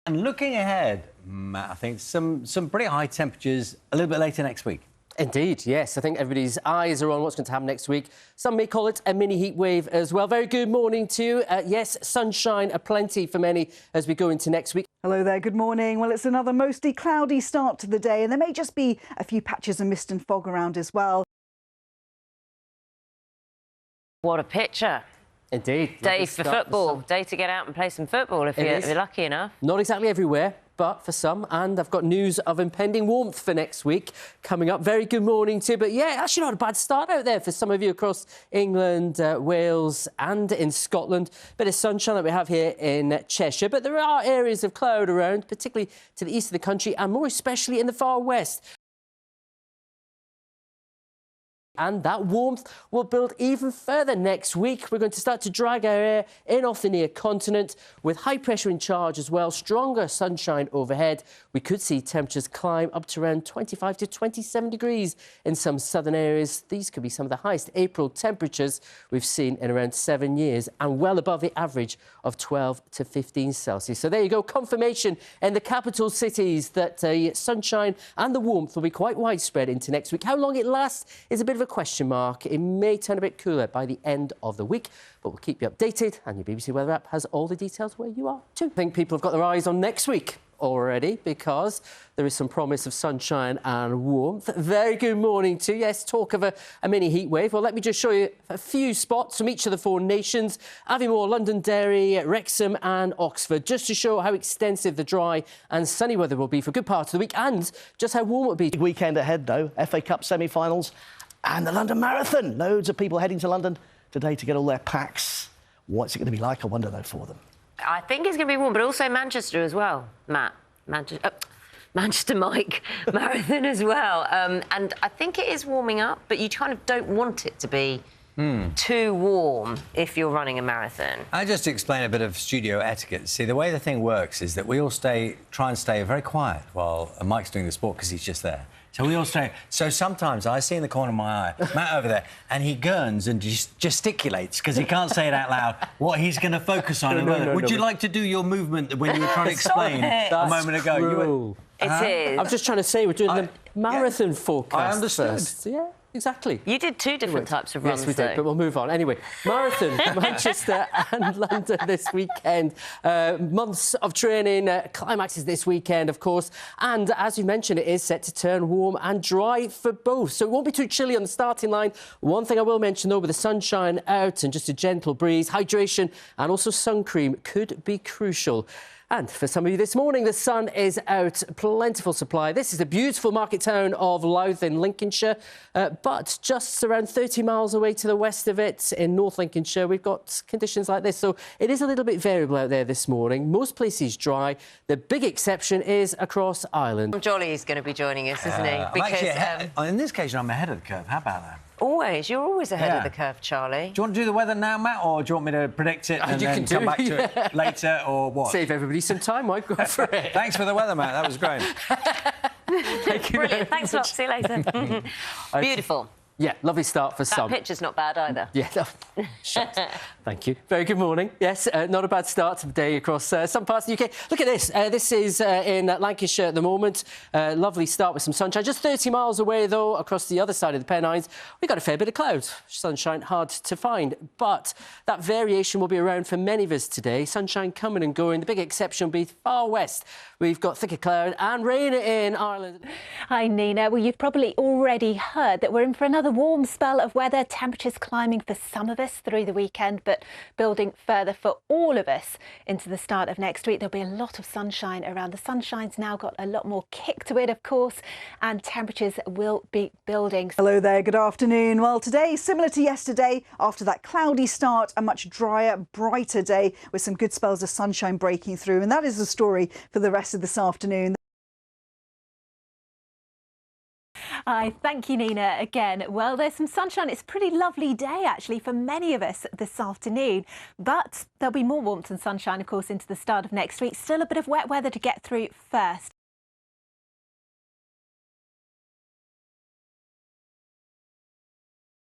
And looking ahead, Matt, I think some pretty high temperatures a little bit later next week. Indeed, yes. I think everybody's eyes are on what's going to happen next week. Some may call it a mini heat wave as well. Very good morning to you. Yes, sunshine aplenty for many as we go into next week. Hello there, good morning. Well, it's another mostly cloudy start to the day, and there may just be a few patches of mist and fog around as well. What a picture. Indeed. Day for football. Day to get out and play some football if you're lucky enough. Not exactly everywhere, but for some. And I've got news of impending warmth for next week coming up. Very good morning to you. But yeah, actually not a bad start out there for some of you across England, Wales and in Scotland. Bit of sunshine that we have here in Cheshire. But there are areas of cloud around, particularly to the east of the country and more especially in the far west. And that warmth will build even further next week. We're going to start to drag our air in off the near continent with high pressure in charge as well. Stronger sunshine overhead. We could see temperatures climb up to around 25 to 27 degrees in some southern areas. These could be some of the highest April temperatures we've seen in around 7 years and well above the average of 12 to 15 Celsius. So there you go. Confirmation in the capital cities that sunshine and the warmth will be quite widespread into next week. How long it lasts is a bit of a question mark. It may turn a bit cooler by the end of the week, but we'll keep you updated, and your BBC Weather app has all the details where you are too. I think people have got their eyes on next week already because there is some promise of sunshine and warmth. Very good morning to you. Yes, talk of a mini heat wave. Well, let me just show you a few spots from each of the four nations: Aviemore, Londonderry, Wrexham and Oxford, just to show how extensive the dry and sunny weather will be for good part of the week and just how warm it will be. Big weekend ahead though, FA Cup semi-finals and the London Marathon. Loads of people heading to London today to get all their packs. What's it going to be like, I wonder, though, for them? I think it's going to be warm, but also Manchester as well, Matt. Manchester Mike Marathon as well. And I think it is warming up, but you kind of don't want it to be too warm if you're running a marathon. I just explain a bit of studio etiquette. See, the way the thing works is that we all try and stay very quiet while Mike's doing the sport because he's just there. So we all stay. So sometimes I see in the corner of my eye Matt over there, and he gurns and gesticulates because he can't say it out loud what he's going to focus on. Would you like to do your movement when you were trying to explain a moment ago? It is. I'm just trying to say we're doing the marathon forecast. I understood. First. Yeah. Exactly. You did two different types of runs, Yes, we did, but we'll move on. Anyway, marathon, Manchester and London this weekend. Months of training, climaxes this weekend, of course. And as you mentioned, it is set to turn warm and dry for both. So it won't be too chilly on the starting line. One thing I will mention, though, with the sunshine out and just a gentle breeze, hydration and also sun cream could be crucial. And for some of you this morning, the sun is out, plentiful supply. This is the beautiful market town of Louth in Lincolnshire, but just around 30 miles away to the west of it in North Lincolnshire, we've got conditions like this. So it is a little bit variable out there this morning. Most places dry. The big exception is across Ireland. Jolly is going to be joining us, isn't he? Because in this occasion, I'm ahead of the curve. How about that? Always. You're always ahead of the curve, Charlie. Do you want to do the weather now, Matt, or do you want me to predict it and then come back to it later, or what? Save everybody some time, Mike. Go for it. Thanks for the weather, Matt. That was great. Thank you. Brilliant. Thanks a lot. See you later. Beautiful. Yeah, lovely start for some. That picture's not bad either. Yeah, shucks. Thank you. Very good morning. Yes, not a bad start to the day across some parts of the UK. Look at this. This is in Lancashire at the moment. Lovely start with some sunshine. Just 30 miles away, though, across the other side of the Pennines, we've got a fair bit of clouds. Sunshine hard to find. But that variation will be around for many of us today. Sunshine coming and going. The big exception will be far west. We've got thicker cloud and rain in Ireland. Hi, Nina. Well, you've probably already heard that we're in for another warm spell of weather. Temperatures climbing for some of us through the weekend, but building further for all of us into the start of next week. There'll be a lot of sunshine around. The sunshine's now got a lot more kick to it, of course, and temperatures will be building. Hello there, good afternoon. Well, today, similar to yesterday, after that cloudy start, a much drier, brighter day with some good spells of sunshine breaking through. And that is the story for the rest of this afternoon. Hi, thank you, Nina, again. Well, there's some sunshine. It's a pretty lovely day, actually, for many of us this afternoon. But there'll be more warmth and sunshine, of course, into the start of next week. Still a bit of wet weather to get through first.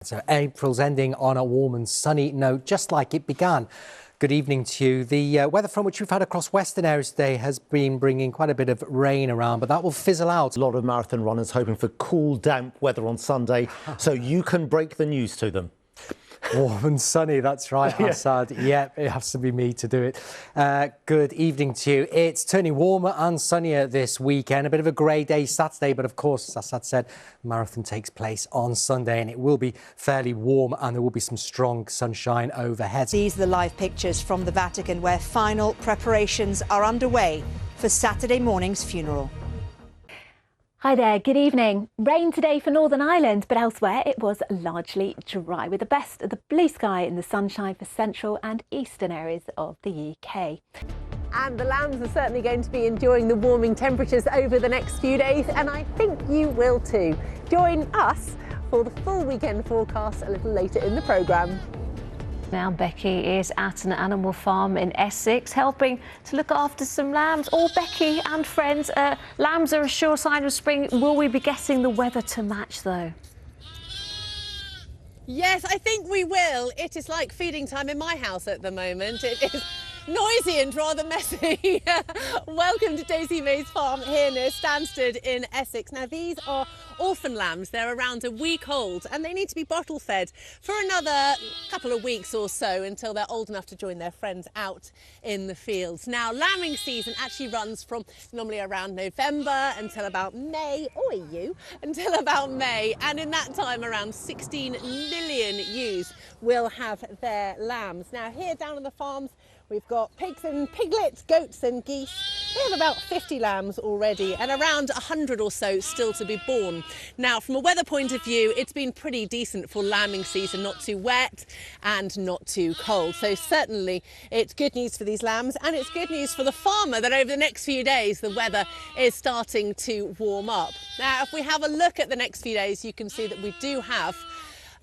So April's ending on a warm and sunny note, just like it began. Good evening to you. The weather front which we've had across western areas today has been bringing quite a bit of rain around, but that will fizzle out. A lot of marathon runners hoping for cool, damp weather on Sunday, so you can break the news to them. Warm and sunny, that's right, Assad. Yeah, it has to be me to do it. Good evening to you. It's turning warmer and sunnier this weekend. A bit of a grey day Saturday, but of course, as Assad said, the marathon takes place on Sunday and it will be fairly warm and there will be some strong sunshine overhead. These are the live pictures from the Vatican where final preparations are underway for Saturday morning's funeral. Hi there, good evening. Rain today for Northern Ireland, but elsewhere it was largely dry, with the best of the blue sky and the sunshine for central and eastern areas of the UK. And the lambs are certainly going to be enjoying the warming temperatures over the next few days, and I think you will too. Join us for the full weekend forecast a little later in the programme. Now Becky is at an animal farm in Essex helping to look after some lambs. All Becky and friends, lambs are a sure sign of spring. Will we be getting the weather to match though? Yes, I think we will. It is like feeding time in my house at the moment. It is noisy and rather messy. Welcome to Daisy May's farm here near Stansted in Essex. Now these are orphan lambs. They're around a week old and they need to be bottle fed for another couple of weeks or so until they're old enough to join their friends out in the fields. Now lambing season actually runs from normally around November until about May, until about May, and in that time around 16 million ewes will have their lambs. Now here down on the farms we've got pigs and piglets, goats and geese. We have about 50 lambs already and around 100 or so still to be born. Now, from a weather point of view, it's been pretty decent for lambing season, not too wet and not too cold. So certainly it's good news for these lambs and it's good news for the farmer that over the next few days the weather is starting to warm up. Now, if we have a look at the next few days, you can see that we do have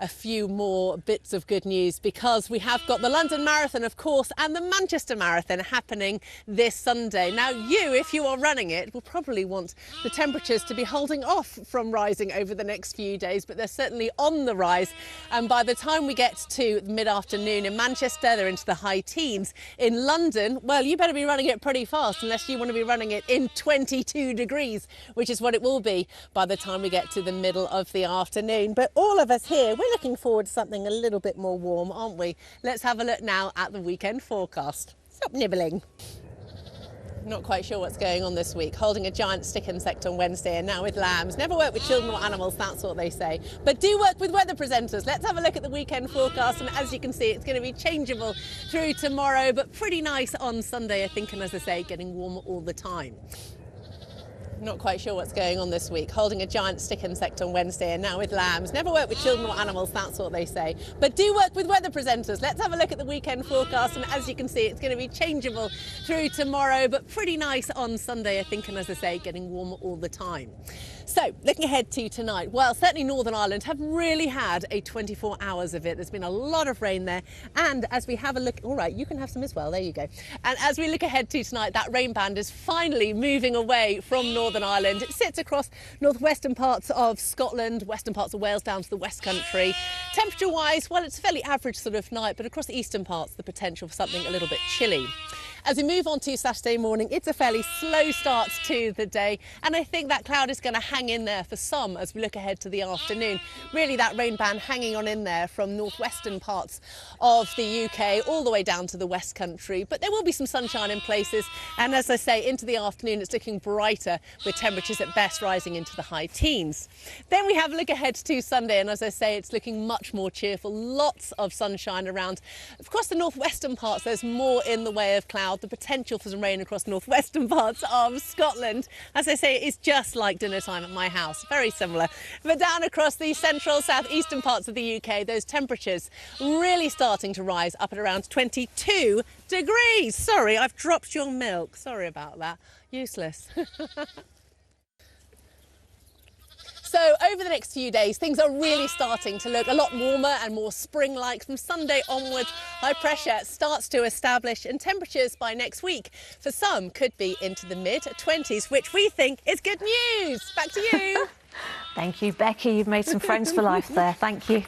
a few more bits of good news because we have got the London Marathon, of course, and the Manchester Marathon happening this Sunday. Now, you, if you are running it, will probably want the temperatures to be holding off from rising over the next few days, but they're certainly on the rise. And by the time we get to mid-afternoon in Manchester, they're into the high teens. In London, well, you better be running it pretty fast unless you want to be running it in 22 degrees, which is what it will be by the time we get to the middle of the afternoon. But all of us here, we're looking forward to something a little bit more warm, aren't we? Let's have a look now at the weekend forecast. Stop nibbling. Not quite sure what's going on this week. Holding a giant stick insect on Wednesday and now with lambs. Never work with children or animals, that's what they say. But do work with weather presenters. Let's have a look at the weekend forecast, and as you can see, it's going to be changeable through tomorrow, but pretty nice on Sunday, I think, and as I say, getting warmer all the time. Not quite sure what's going on this week. Holding a giant stick insect on Wednesday and now with lambs. Never work with children or animals, that's what they say. But do work with weather presenters. Let's have a look at the weekend forecast, and as you can see, it's going to be changeable through tomorrow, but pretty nice on Sunday, I think, and as I say, getting warmer all the time. So, looking ahead to tonight, well, certainly Northern Ireland have really had a 24 hours of it. There's been a lot of rain there, and as we have a look, all right, you can have some as well, there you go. And as we look ahead to tonight, that rain band is finally moving away from Northern Ireland. It sits across northwestern parts of Scotland, western parts of Wales down to the West Country. Temperature-wise, well, it's a fairly average sort of night, but across the eastern parts, the potential for something a little bit chilly. As we move on to Saturday morning, it's a fairly slow start to the day, and I think that cloud is going to hang in there for some as we look ahead to the afternoon. Really, that rain band hanging on in there from northwestern parts of the UK all the way down to the West Country, but there will be some sunshine in places, and as I say, into the afternoon it's looking brighter with temperatures at best rising into the high teens. Then we have a look ahead to Sunday, and as I say, it's looking much more cheerful. Lots of sunshine around. Across the northwestern parts, there's more in the way of cloud. The potential for some rain across northwestern parts of Scotland. As I say, it's just like dinner time at my house, very similar. But down across the central, southeastern parts of the UK, those temperatures really starting to rise up at around 22 degrees. Sorry, I've dropped your milk. Sorry about that. Useless. So over the next few days, things are really starting to look a lot warmer and more spring-like. From Sunday onwards, high pressure starts to establish, and temperatures by next week for some could be into the mid-20s, which we think is good news. Back to you. Thank you, Becky. You've made some friends for life there. Thank you.